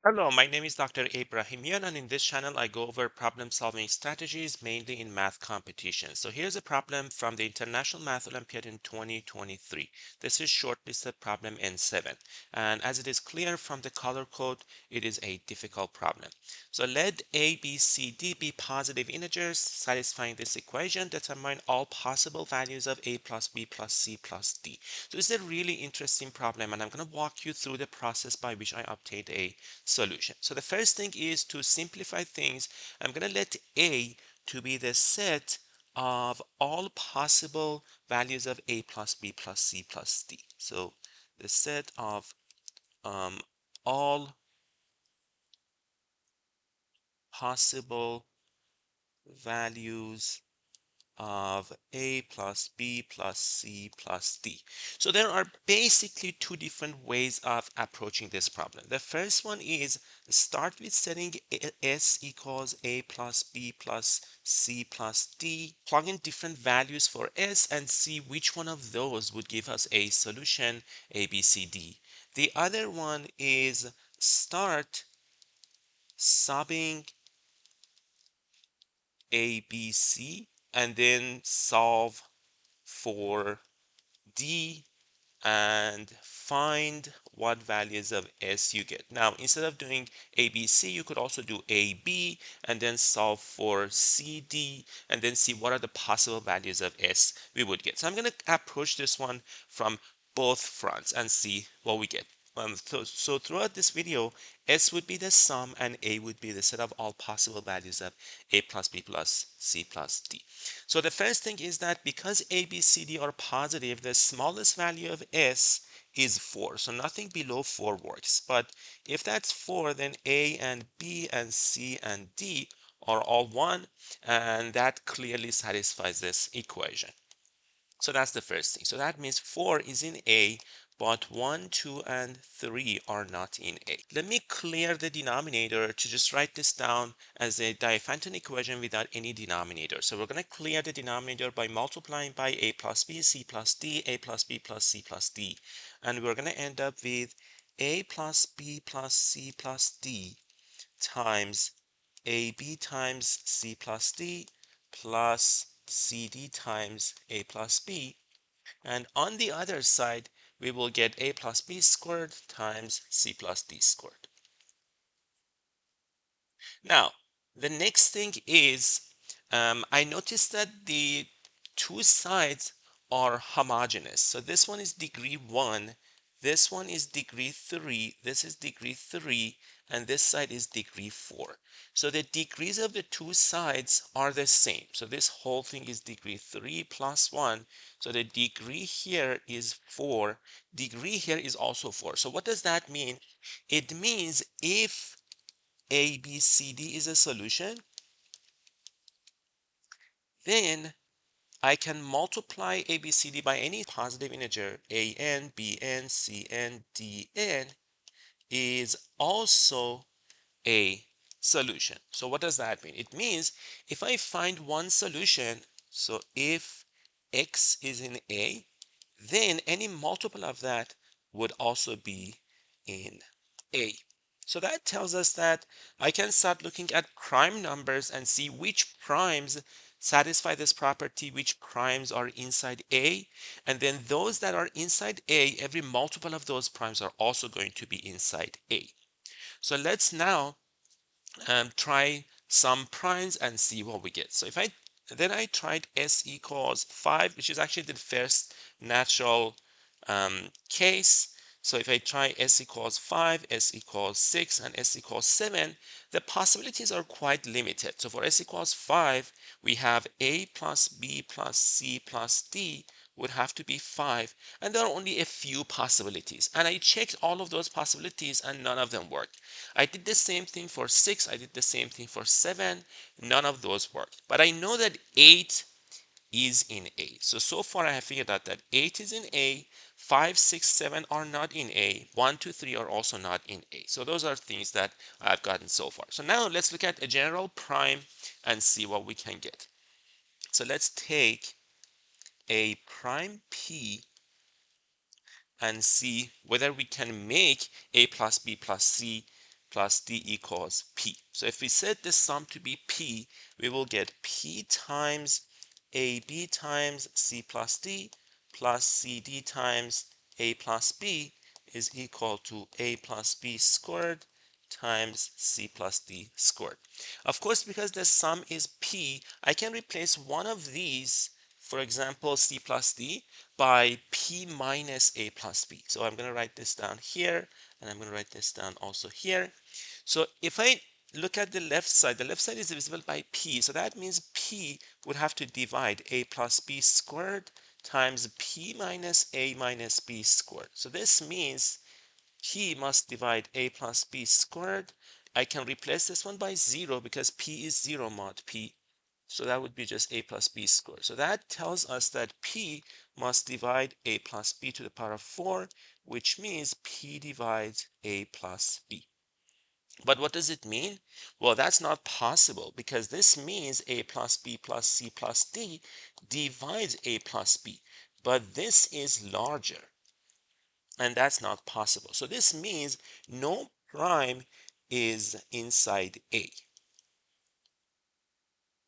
Hello, my name is Dr. Ibrahimian, and in this channel I go over problem-solving strategies mainly in math competitions. So here's a problem from the International Math Olympiad in 2023. This is shortlisted problem N7, and as it is clear from the color code, it is a difficult problem. So let A, B, C, D be positive integers satisfying this equation. Determine all possible values of A plus B plus C plus D. So this is a really interesting problem, and I'm going to walk you through the process by which I obtained a solution. So the first thing is to simplify things. I'm going to let A to be the set of all possible values of A plus B plus C plus D. So the set of all possible values of A plus B plus C plus D. So there are basically two different ways of approaching this problem. The first one is start with setting S equals A plus B plus C plus D, plug in different values for S and see which one of those would give us a solution A, B, C, D. The other one is start subbing A, B, C and then solve for D and find what values of S you get. Now, instead of doing ABC, you could also do AB and then solve for CD and then see what are the possible values of S we would get. So I'm going to approach this one from both fronts and see what we get. So throughout this video, S would be the sum and A would be the set of all possible values of A plus B plus C plus D. So the first thing is that because A, B, C, D are positive, the smallest value of S is 4. So nothing below 4 works. But if that's 4, then A and B and C and D are all 1, and that clearly satisfies this equation. So that's the first thing. So that means 4 is in A, but 1, 2, and 3 are not in A. Let me clear the denominator to just write this down as a Diophantine equation without any denominator. So we're going to clear the denominator by multiplying by A plus B, C plus D, A plus B plus C plus D. And we're going to end up with A plus B plus C plus D times AB times C plus D plus CD times A plus B. And on the other side, we will get A plus B squared times C plus D squared. Now, the next thing is, I noticed that the two sides are homogeneous. So this one is degree 1, this one is degree 3, this is degree 3, and this side is degree 4. So the degrees of the two sides are the same. So this whole thing is degree 3 plus 1. So the degree here is 4. Degree here is also 4. So what does that mean? It means if A, B, C, D is a solution, then I can multiply A, B, C, D by any positive integer. A, N, B, N, C, N, D, N is also a solution. So what does that mean? It means if I find one solution, so if X is in A, then any multiple of that would also be in A. So that tells us that I can start looking at prime numbers and see which primes satisfy this property, which primes are inside A, and then those that are inside A, every multiple of those primes are also going to be inside A. So let's now try some primes and see what we get. So if I tried S equals 5, which is actually the first natural case. So if I try S equals 5, S equals 6, and S equals 7, the possibilities are quite limited. So for S equals 5, we have A plus B plus C plus D would have to be 5, and there are only a few possibilities. And I checked all of those possibilities and none of them worked. I did the same thing for 6, I did the same thing for 7, none of those worked. But I know that 8 is in A. So far I have figured out that 8 is in A, 5, 6, 7 are not in A, 1, 2, 3 are also not in A. So those are things that I've gotten so far. So now let's look at a general prime and see what we can get. So let's take a prime P and see whether we can make A plus B plus C plus D equals P. So if we set this sum to be P, we will get P times AB times C plus D plus CD times A plus B is equal to A plus B squared times C plus D squared. Of course, because the sum is P, I can replace one of these, for example, C plus D, by P minus A plus B. So I'm going to write this down here, and I'm going to write this down also here. So if I look at the left side is divisible by P. So that means P would have to divide A plus B squared times P minus A minus B squared. So this means P must divide A plus B squared. I can replace this one by 0 because P is 0 mod P. So that would be just A plus B squared. So that tells us that P must divide A plus B to the power of 4, which means P divides A plus B. But what does it mean? Well, that's not possible because this means A plus B plus C plus D divides A plus B. But this is larger, and that's not possible. So this means no prime is inside A.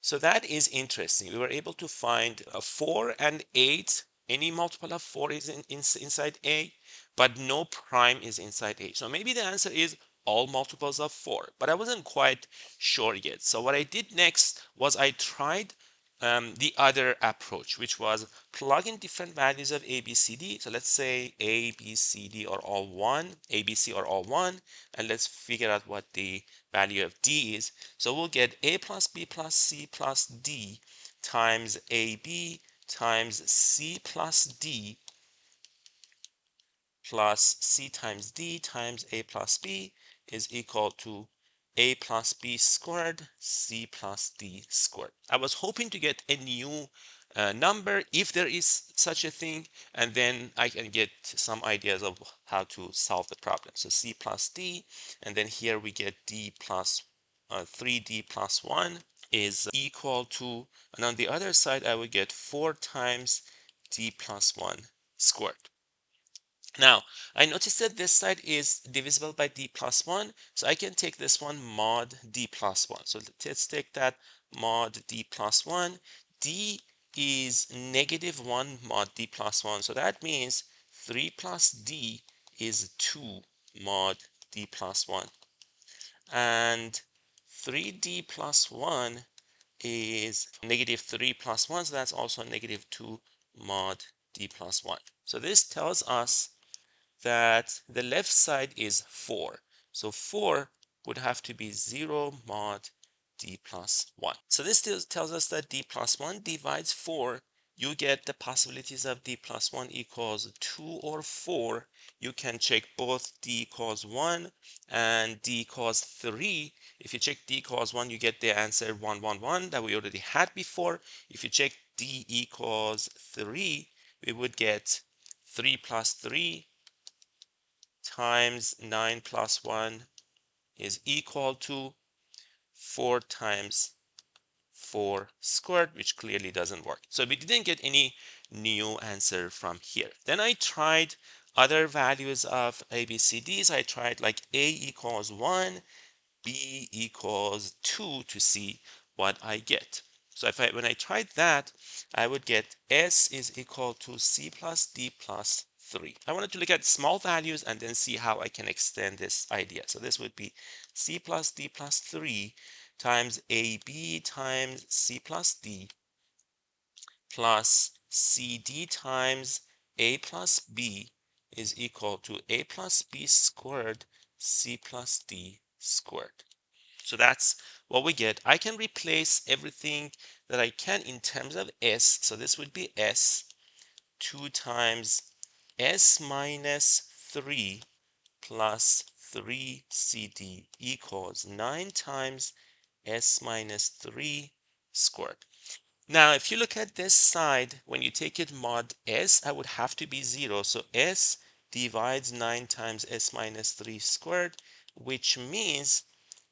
So that is interesting. We were able to find 4 and 8. Any multiple of 4 is inside A, but no prime is inside A. So maybe the answer is all multiples of 4, but I wasn't quite sure yet. So what I did next was I tried the other approach, which was plug in different values of A, B, C, D. So let's say A, B, C, D are all 1, A, B, C are all 1, and let's figure out what the value of D is. So we'll get A plus B plus C plus D times AB times C plus D plus C times D times A plus B is equal to A plus B squared C plus D squared. I was hoping to get a new number if there is such a thing, and then I can get some ideas of how to solve the problem. So C plus D, and then here we get D plus 3D plus 1 is equal to, and on the other side I would get 4 times D plus 1 squared. Now, I noticed that this side is divisible by D plus 1, so I can take this one mod D plus 1. So let's take that mod D plus 1. D is negative 1 mod D plus 1, so that means 3 plus D is 2 mod D plus 1. And 3D plus 1 is negative 3 plus 1, so that's also negative 2 mod D plus 1. So this tells us that the left side is 4. So 4 would have to be 0 mod D plus 1. So this tells us that D plus 1 divides 4. You get the possibilities of D plus 1 equals 2 or 4. You can check both D equals 1 and D equals 3. If you check D equals 1, you get the answer 1, 1, 1 that we already had before. If you check D equals 3, we would get 3 plus 3 times 9 plus 1 is equal to 4 times 4 squared, which clearly doesn't work. So we didn't get any new answer from here. Then I tried other values of ABCDs. I tried like A equals 1, B equals 2 to see what I get. So when I tried that, I would get S is equal to C plus D plus 3. I wanted to look at small values and then see how I can extend this idea. So this would be C plus D plus 3 times AB times C plus D plus CD times A plus B is equal to A plus B squared C plus D squared. So that's what we get. I can replace everything that I can in terms of S. So this would be S 2 times S minus 3 plus 3CD equals 9 times S minus 3 squared. Now, if you look at this side, when you take it mod S, I would have to be 0. So S divides 9 times S minus 3 squared, which means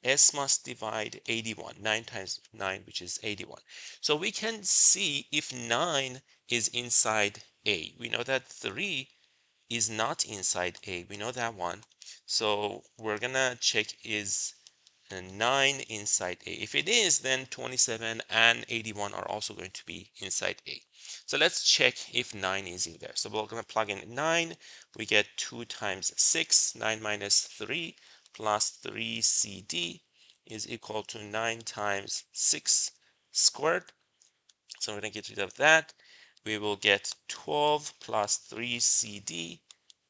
S must divide 81. 9 times 9, which is 81. So we can see if 9 is inside A. We know that 3 is not inside A. We know that one. So we're gonna check is 9 inside A. If it is, then 27 and 81 are also going to be inside A. So let's check if 9 is in there. So we're going to plug in 9. We get 2 times 6. 9 minus 3 plus 3CD is equal to 9 times 6 squared. So we're going to get rid of that. We will get 12 plus 3CD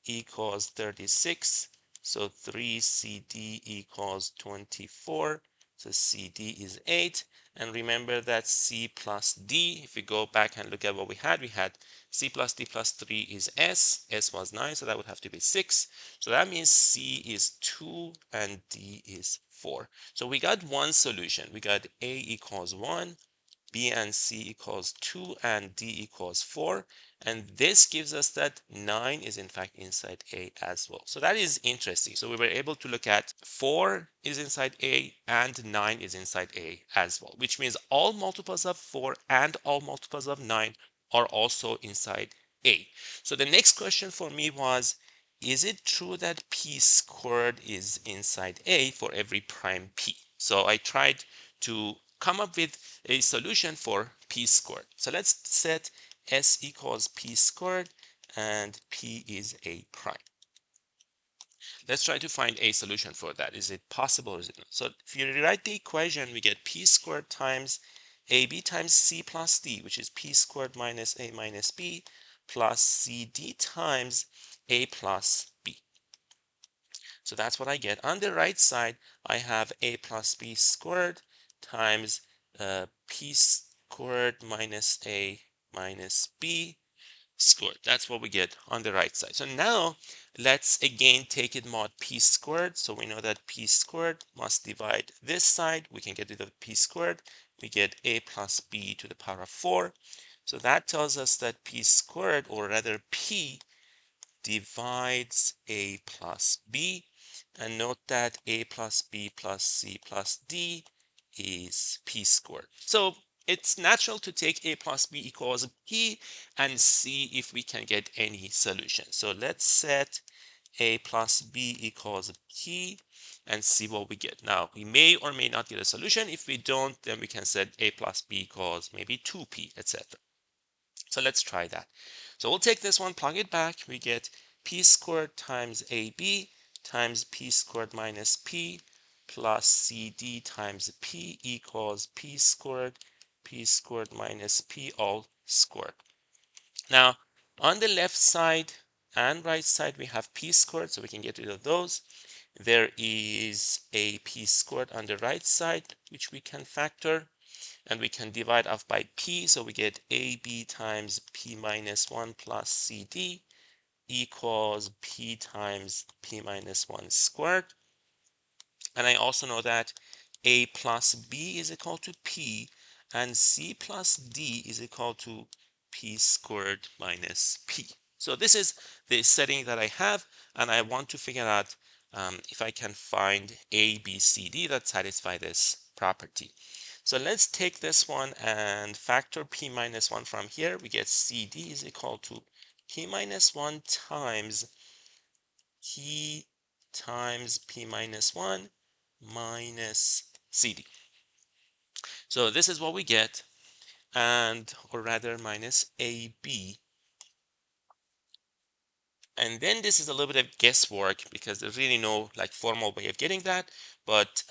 equals 36. So 3CD equals 24. So CD is 8. And remember that C plus D, if we go back and look at what we had C plus D plus 3 is S. S was 9, so that would have to be 6. So that means C is 2 and D is 4. So we got one solution. We got A equals 1, B and C equals 2, and D equals 4. And this gives us that 9 is in fact inside A as well. So that is interesting. So we were able to look at 4 is inside A and 9 is inside A as well, which means all multiples of 4 and all multiples of 9 are also inside A. So the next question for me was, is it true that P squared is inside A for every prime P? So I tried to come up with a solution for P squared. So let's set S equals P squared and P is A prime. Let's try to find a solution for that. Is it possible or is it not? So if you rewrite the equation, we get P squared times AB times C plus D, which is P squared minus A minus B, plus CD times A plus B. So that's what I get. On the right side, I have A plus B squared times P squared minus A minus B squared. That's what we get on the right side. So now let's again take it mod P squared. So we know that P squared must divide this side. We can get rid of P squared. We get A plus B to the power of 4. So that tells us that P squared, or rather P, divides A plus B. And note that A plus B plus C plus D is P squared. So it's natural to take A plus B equals P and see if we can get any solution. So let's set A plus B equals P and see what we get. Now, we may or may not get a solution. If we don't, then we can set A plus B equals maybe 2P, etc. So let's try that. So we'll take this one, plug it back. We get P squared times AB times P squared minus P plus CD times P equals P squared minus P all squared. Now, on the left side and right side, we have P squared, so we can get rid of those. There is a P squared on the right side, which we can factor. And we can divide off by P, so we get AB times P minus 1 plus CD equals P times P minus 1 squared. And I also know that A plus B is equal to P, and C plus D is equal to P squared minus P. So this is the setting that I have, and I want to figure out if I can find A, B, C, D that satisfy this property. So let's take this one and factor P minus 1 from here. We get CD is equal to P minus 1 times P times P minus 1 minus CD. So this is what we get, and or rather minus AB. And then this is a little bit of guesswork because there's really no like formal way of getting that. But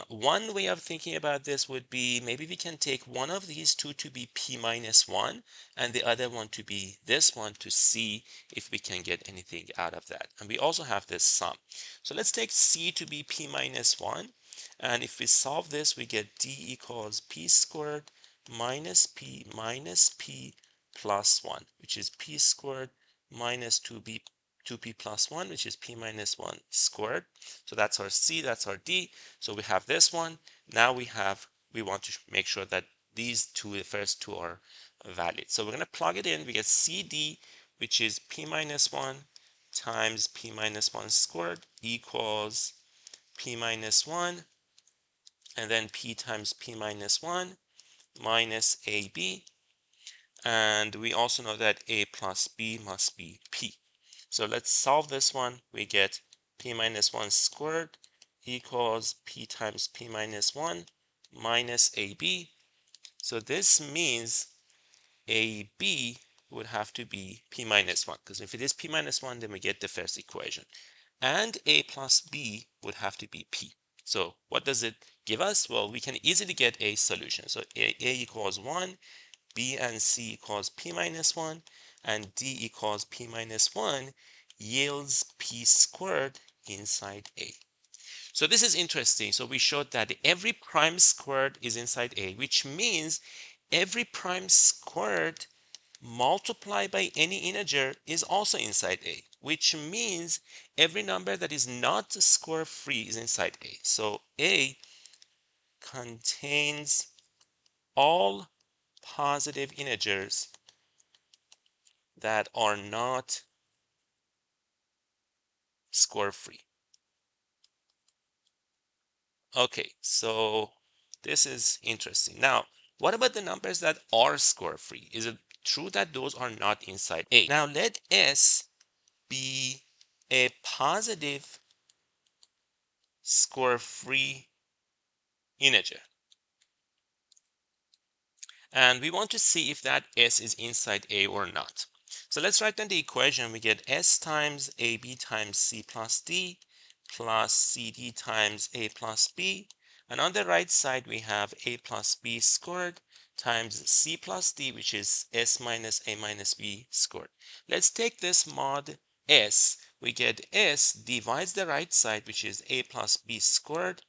one way of thinking about this would be maybe we can take one of these two to be P minus 1 and the other one to be this one to see if we can get anything out of that. And we also have this sum. So let's take C to be P minus 1. And if we solve this, we get D equals P squared minus P plus 1, which is P squared minus 2p plus 1, which is p minus 1 squared. So that's our C, that's our D. So we have this one. Now we want to make sure that these two, the first two, are valid. So we're going to plug it in. We get CD, which is p minus 1 times p minus 1 squared equals p minus 1, and then p times p minus 1 minus AB. And we also know that A plus B must be P. So let's solve this one. We get p minus 1 squared equals p times p minus 1 minus ab. So this means AB would have to be p minus 1, because if it is p minus 1, then we get the first equation. And a plus b would have to be p. So what does it give us? Well, we can easily get a solution. So a equals 1, b and c equals p minus 1, and d equals p minus 1 yields p squared inside a. So this is interesting. So we showed that every prime squared is inside a, which means every prime squared multiplied by any integer is also inside a, which means every number that is not square free is inside a. So a contains all positive integers that are not square free. Okay, so this is interesting. Now, what about the numbers that are square free? Is it true that those are not inside A? Now, let S be a positive square free integer. And we want to see if that S is inside A or not. So let's write down the equation. We get S times AB times C plus D plus CD times A plus B. And on the right side, we have A plus B squared times C plus D, which is S minus A minus B squared. Let's take this mod S. We get S divides the right side, which is A plus B squared.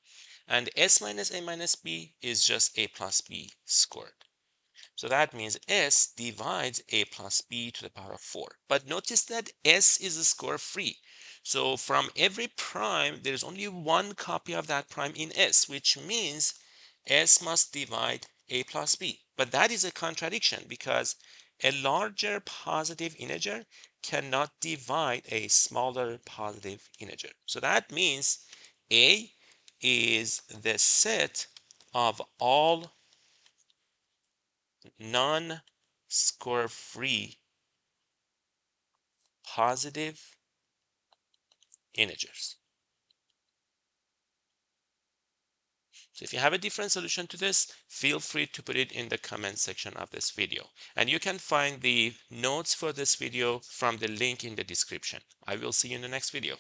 And S minus A minus B is just A plus B squared. So that means S divides A plus B to the power of 4. But notice that S is square free. So from every prime, there is only one copy of that prime in S, which means S must divide A plus B. But that is a contradiction because a larger positive integer cannot divide a smaller positive integer. So that means A is the set of all non-square free positive integers. So if you have a different solution to this, feel free to put it in the comment section of this video. And you can find the notes for this video from the link in the description. I will see you in the next video.